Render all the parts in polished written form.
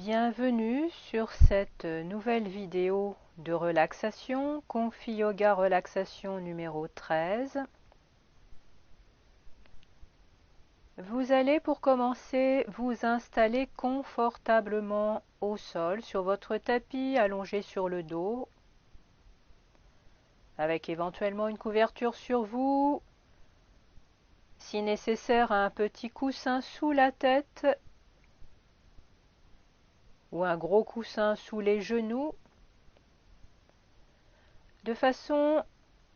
Bienvenue sur cette nouvelle vidéo de relaxation, Confi Yoga Relaxation numéro 13. Vous allez pour commencer vous installer confortablement au sol sur votre tapis allongé sur le dos, avec éventuellement une couverture sur vous, si nécessaire un petit coussin sous la tête ou un gros coussin sous les genoux, de façon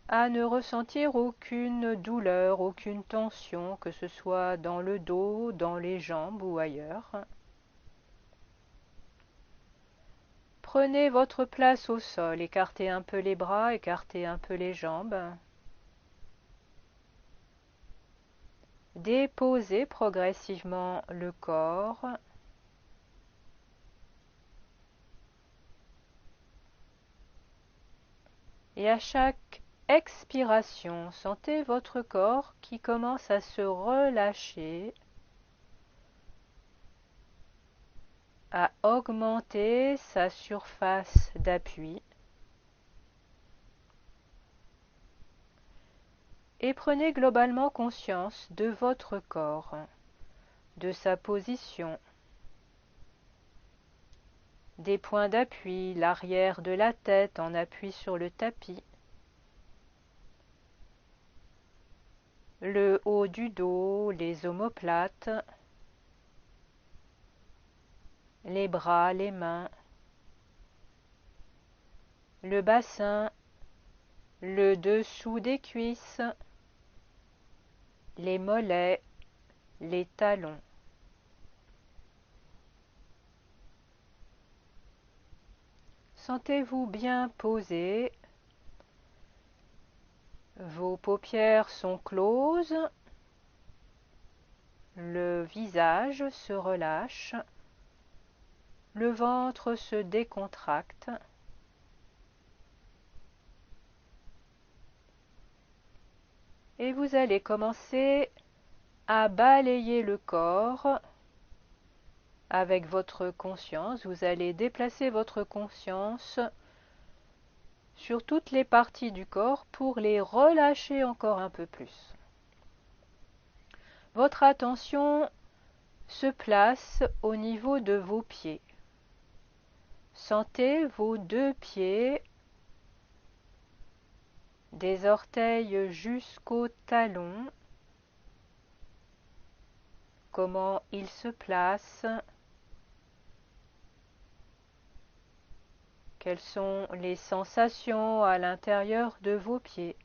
à ne ressentir aucune douleur, aucune tension, que ce soit dans le dos, dans les jambes ou ailleurs. Prenez votre place au sol, écartez un peu les bras, écartez un peu les jambes. Déposez progressivement le corps. Et à chaque expiration, sentez votre corps qui commence à se relâcher, à augmenter sa surface d'appui. Et prenez globalement conscience de votre corps, de sa position, des points d'appui, l'arrière de la tête en appui sur le tapis, le haut du dos, les omoplates, les bras, les mains, le bassin, le dessous des cuisses, les mollets, les talons. Sentez-vous bien posé. Vos paupières sont closes. Le visage se relâche. Le ventre se décontracte. Et vous allez commencer à balayer le corps avec votre conscience. Vous allez déplacer votre conscience sur toutes les parties du corps pour les relâcher encore un peu plus. Votre attention se place au niveau de vos pieds. Sentez vos deux pieds, des orteils jusqu'aux talons, comment ils se placent, quelles sont les sensations à l'intérieur de vos pieds.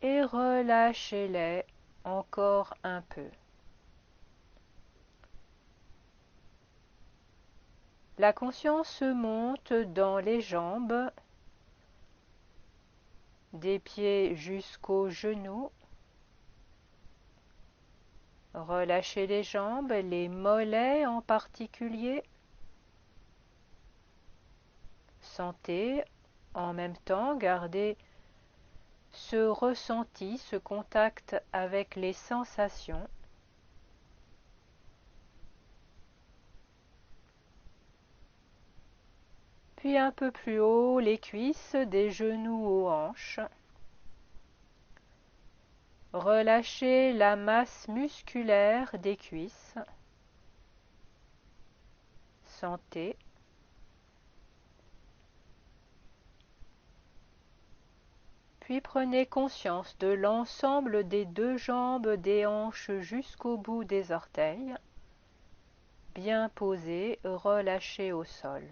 Et relâchez-les encore un peu. La conscience monte dans les jambes, des pieds jusqu'aux genoux. Relâchez les jambes, les mollets en particulier. Sentez en même temps, gardez ce ressenti, ce contact avec les sensations. Puis un peu plus haut, les cuisses, des genoux aux hanches. Relâchez la masse musculaire des cuisses. Sentez. Puis prenez conscience de l'ensemble des deux jambes, des hanches jusqu'au bout des orteils. Bien posées, relâchées au sol.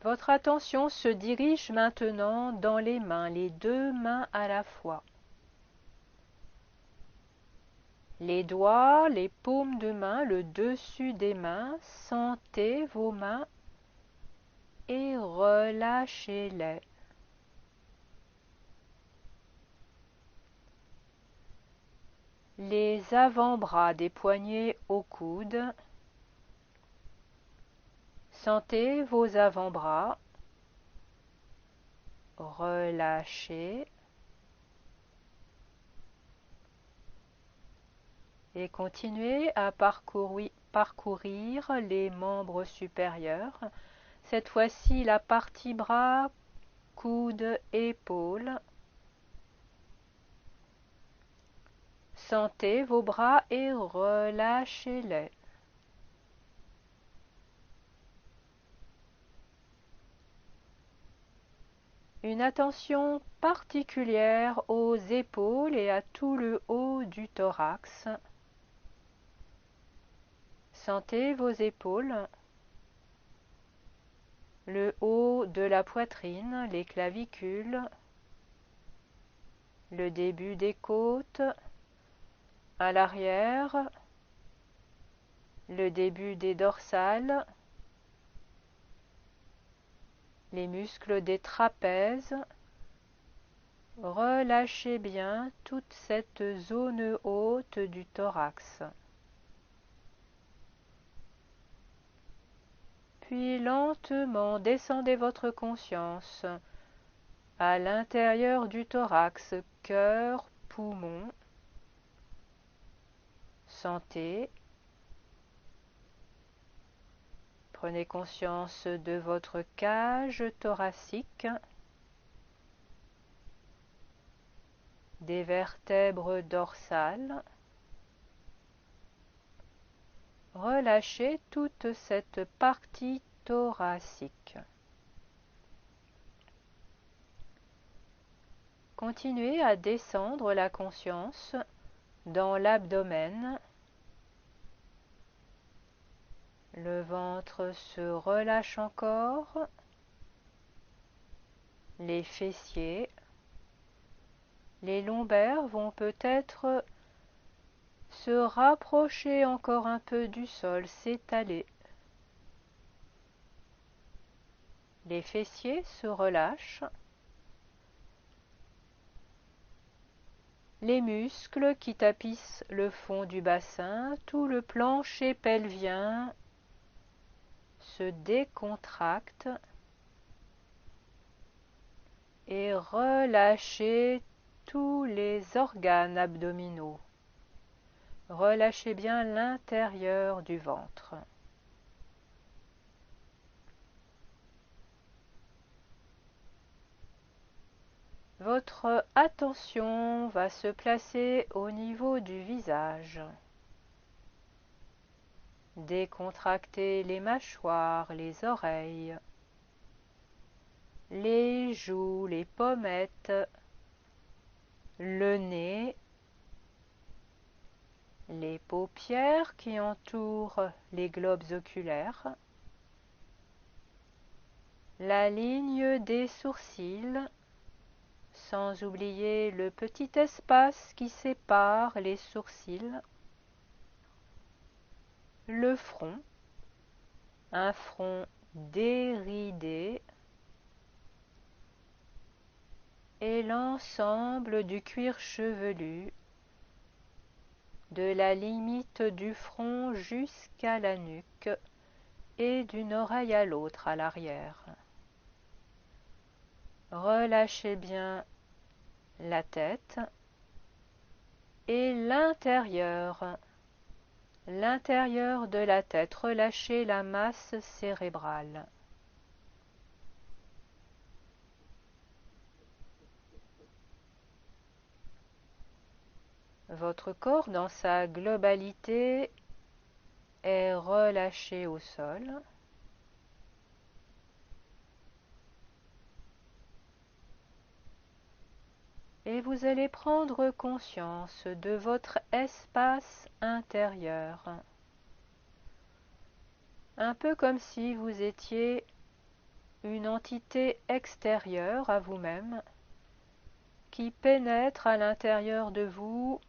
Votre attention se dirige maintenant dans les mains, les deux mains à la fois. Les doigts, les paumes de main, le dessus des mains, sentez vos mains et relâchez-les. Les avant-bras des poignets aux coudes. Sentez vos avant-bras. Relâchez. et continuez à parcourir les membres supérieurs. Cette fois-ci, la partie bras, coudes, épaules. Sentez vos bras et relâchez-les. Une attention particulière aux épaules et à tout le haut du thorax. Sentez vos épaules, le haut de la poitrine, les clavicules, le début des côtes, à l'arrière, le début des dorsales, les muscles des trapèzes. Relâchez bien toute cette zone haute du thorax. Puis lentement descendez votre conscience à l'intérieur du thorax, cœur, poumon. Sentez. Prenez conscience de votre cage thoracique, des vertèbres dorsales. Relâchez toute cette partie thoracique. Continuez à descendre la conscience dans l'abdomen. Le ventre se relâche encore. Les fessiers. Les lombaires vont peut-être se rapprocher encore un peu du sol, s'étaler. Les fessiers se relâchent. Les muscles qui tapissent le fond du bassin, tout le plancher pelvien se décontracte et relâchez tous les organes abdominaux. Relâchez bien l'intérieur du ventre. Votre attention va se placer au niveau du visage. Décontractez les mâchoires, les oreilles, les joues, les pommettes, le nez, les paupières qui entourent les globes oculaires, la ligne des sourcils, sans oublier le petit espace qui sépare les sourcils, le front, un front déridé, et l'ensemble du cuir chevelu, de la limite du front jusqu'à la nuque et d'une oreille à l'autre à l'arrière. Relâchez bien la tête et l'intérieur de la tête. Relâchez la masse cérébrale. Votre corps dans sa globalité est relâché au sol. Et vous allez prendre conscience de votre espace intérieur. Un peu comme si vous étiez une entité extérieure à vous-même qui pénètre à l'intérieur de vous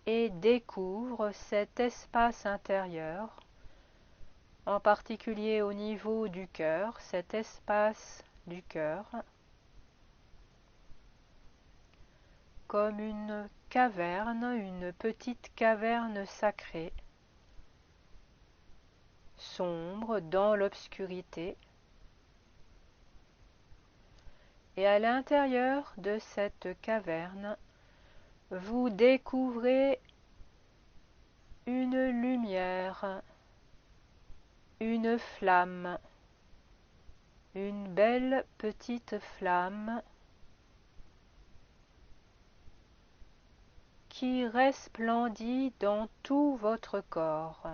et découvre cet espace intérieur, en particulier au niveau du cœur, cet espace du cœur, comme une caverne, une petite caverne sacrée, sombre dans l'obscurité. Et à l'intérieur de cette caverne, vous découvrez une lumière, une flamme, une belle petite flamme qui resplendit dans tout votre corps.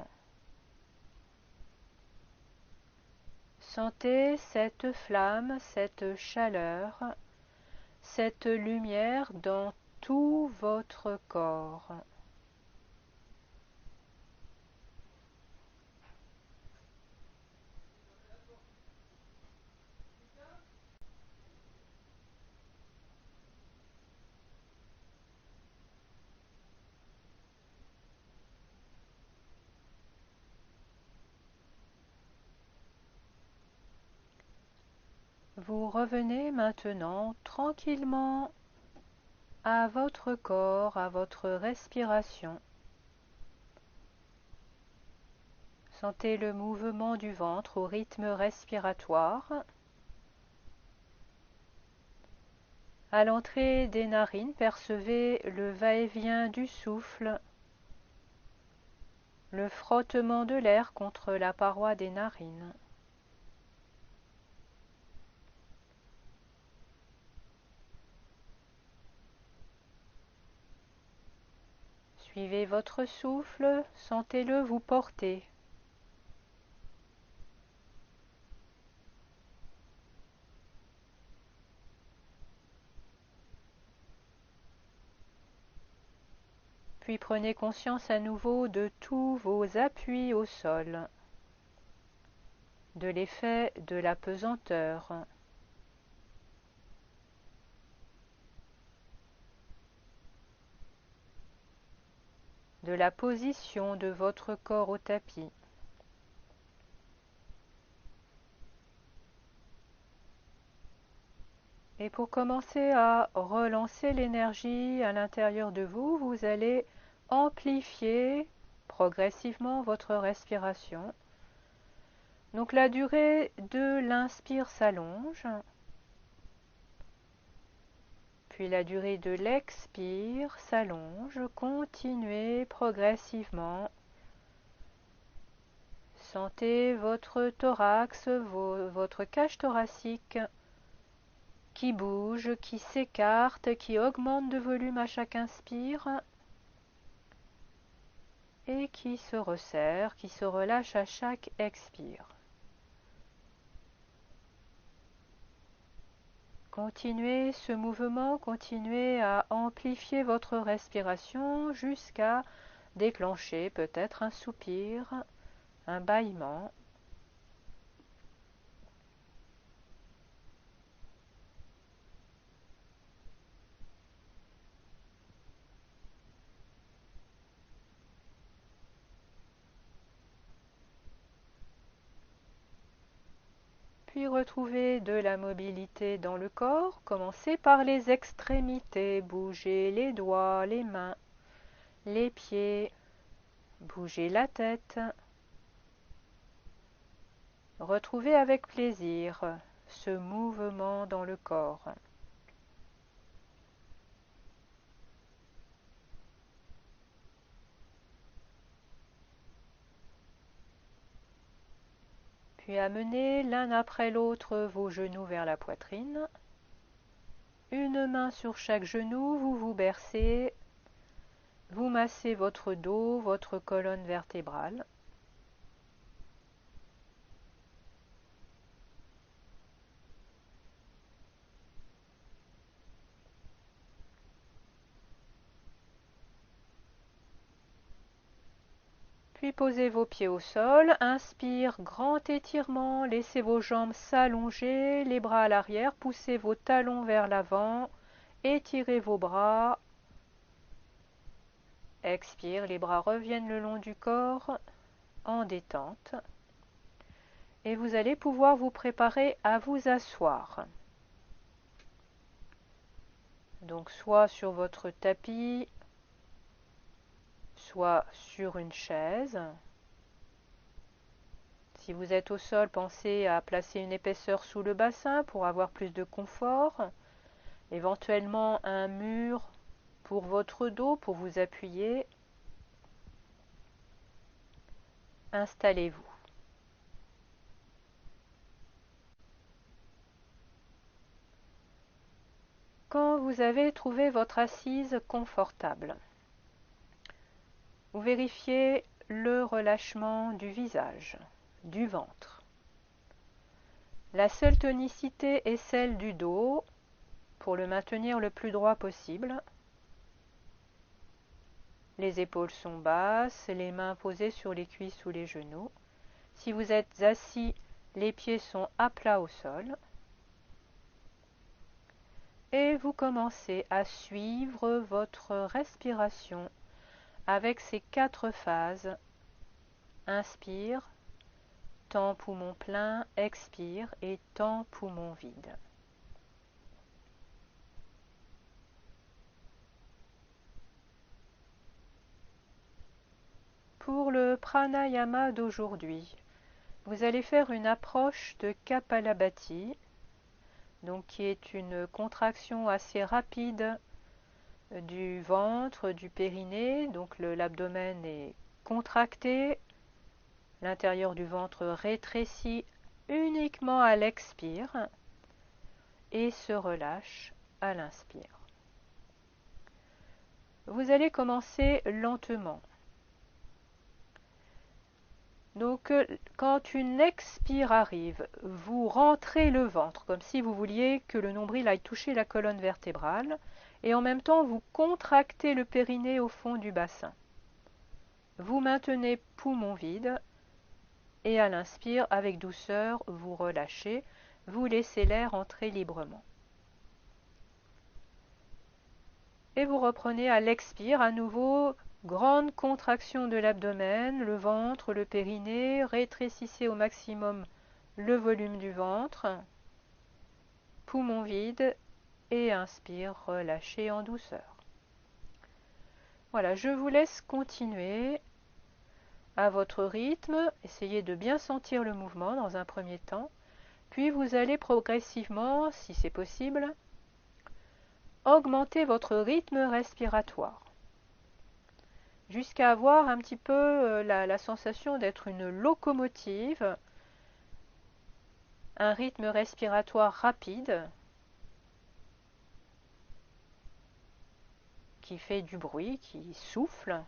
Sentez cette flamme, cette chaleur, cette lumière dans tout votre corps. Vous revenez maintenant tranquillement à votre corps, à votre respiration. Sentez le mouvement du ventre au rythme respiratoire. À l'entrée des narines, percevez le va-et-vient du souffle, le frottement de l'air contre la paroi des narines. Suivez votre souffle, sentez-le vous porter. Puis prenez conscience à nouveau de tous vos appuis au sol, de l'effet de la pesanteur, de la position de votre corps au tapis. Et pour commencer à relancer l'énergie à l'intérieur de vous, vous allez amplifier progressivement votre respiration. Donc la durée de l'inspire s'allonge, puis la durée de l'expire s'allonge. Continuez progressivement. Sentez votre thorax, votre cage thoracique qui bouge, qui s'écarte, qui augmente de volume à chaque inspire et qui se resserre, qui se relâche à chaque expire. Continuez ce mouvement, continuez à amplifier votre respiration jusqu'à déclencher peut-être un soupir, un bâillement. Puis retrouvez de la mobilité dans le corps. Commencez par les extrémités. Bougez les doigts, les mains, les pieds. Bougez la tête. Retrouvez avec plaisir ce mouvement dans le corps. Puis amenez l'un après l'autre vos genoux vers la poitrine. Une main sur chaque genou, vous vous bercez, vous massez votre dos, votre colonne vertébrale. Puis posez vos pieds au sol, inspire, grand étirement, laissez vos jambes s'allonger, les bras à l'arrière, poussez vos talons vers l'avant, étirez vos bras. Expire, les bras reviennent le long du corps en détente. Et vous allez pouvoir vous préparer à vous asseoir. Donc soit sur votre tapis, soit sur une chaise. Si vous êtes au sol, pensez à placer une épaisseur sous le bassin pour avoir plus de confort. Éventuellement un mur pour votre dos, pour vous appuyer. Installez-vous. Quand vous avez trouvé votre assise confortable, vous vérifiez le relâchement du visage, du ventre. La seule tonicité est celle du dos pour le maintenir le plus droit possible. Les épaules sont basses, les mains posées sur les cuisses ou les genoux. Si vous êtes assis, les pieds sont à plat au sol. Et vous commencez à suivre votre respiration avec ces 4 phases. Inspire, temps poumon plein, expire et temps poumon vide. Pour le pranayama d'aujourd'hui, vous allez faire une approche de Kapalabhati, donc qui est une contraction assez rapide du ventre, du périnée, donc l'abdomen est contracté, l'intérieur du ventre rétrécit uniquement à l'expire et se relâche à l'inspire. Vous allez commencer lentement. Donc, quand une expire arrive, vous rentrez le ventre, comme si vous vouliez que le nombril aille toucher la colonne vertébrale, et en même temps, vous contractez le périnée au fond du bassin. Vous maintenez poumon vide, et à l'inspire, avec douceur, vous relâchez, vous laissez l'air entrer librement. Et vous reprenez à l'expire à nouveau. Grande contraction de l'abdomen, le ventre, le périnée, rétrécissez au maximum le volume du ventre, poumon vide et inspire, relâchez en douceur. Voilà, je vous laisse continuer à votre rythme, essayez de bien sentir le mouvement dans un premier temps, puis vous allez progressivement, si c'est possible, augmenter votre rythme respiratoire, jusqu'à avoir un petit peu la sensation d'être une locomotive, un rythme respiratoire rapide qui fait du bruit, qui souffle.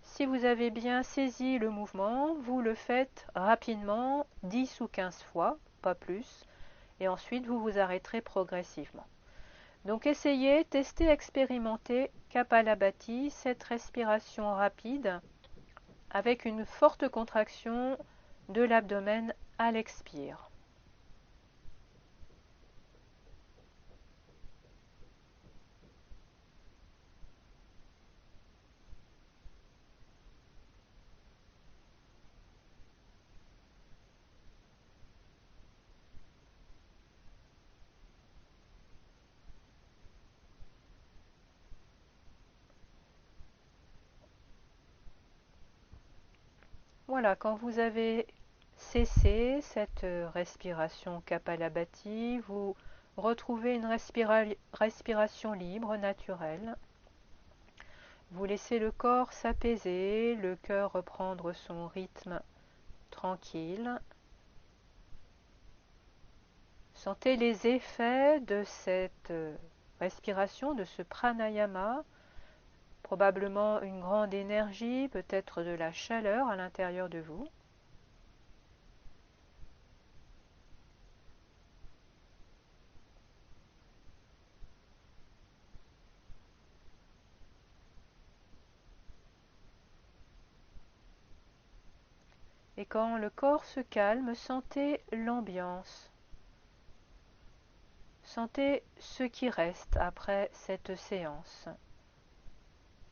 Si vous avez bien saisi le mouvement, vous le faites rapidement, 10 ou 15 fois, pas plus, et ensuite vous vous arrêterez progressivement. Donc essayez, testez, expérimentez Kapalabhati, cette respiration rapide avec une forte contraction de l'abdomen à l'expire. Voilà, quand vous avez cessé cette respiration Kapalabhati, vous retrouvez une respiration libre, naturelle. Vous laissez le corps s'apaiser, le cœur reprendre son rythme tranquille. Sentez les effets de cette respiration, de ce pranayama, probablement une grande énergie, peut-être de la chaleur à l'intérieur de vous. Et quand le corps se calme, sentez l'ambiance. Sentez ce qui reste après cette séance.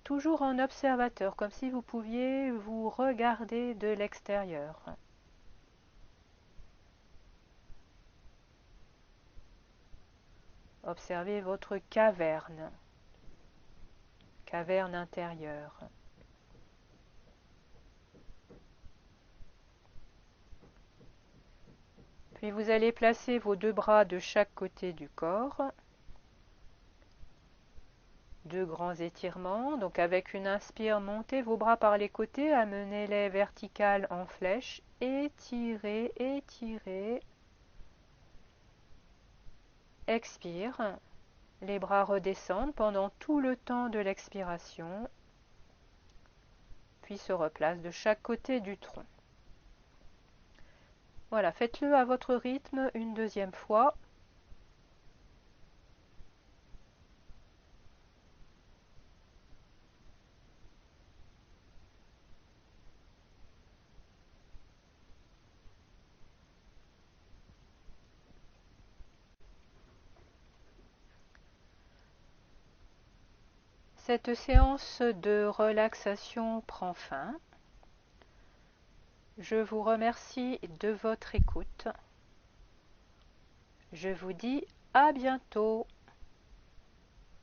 Toujours en observateur, comme si vous pouviez vous regarder de l'extérieur. Observez votre caverne intérieure. Puis vous allez placer vos 2 bras de chaque côté du corps. Deux grands étirements. Donc avec une inspire, montez vos bras par les côtés, amenez-les verticales en flèche, étirez, étirez. Expire, les bras redescendent pendant tout le temps de l'expiration, puis se replacent de chaque côté du tronc. Voilà, faites-le à votre rythme une deuxième fois. Cette séance de relaxation prend fin. Je vous remercie de votre écoute. Je vous dis à bientôt.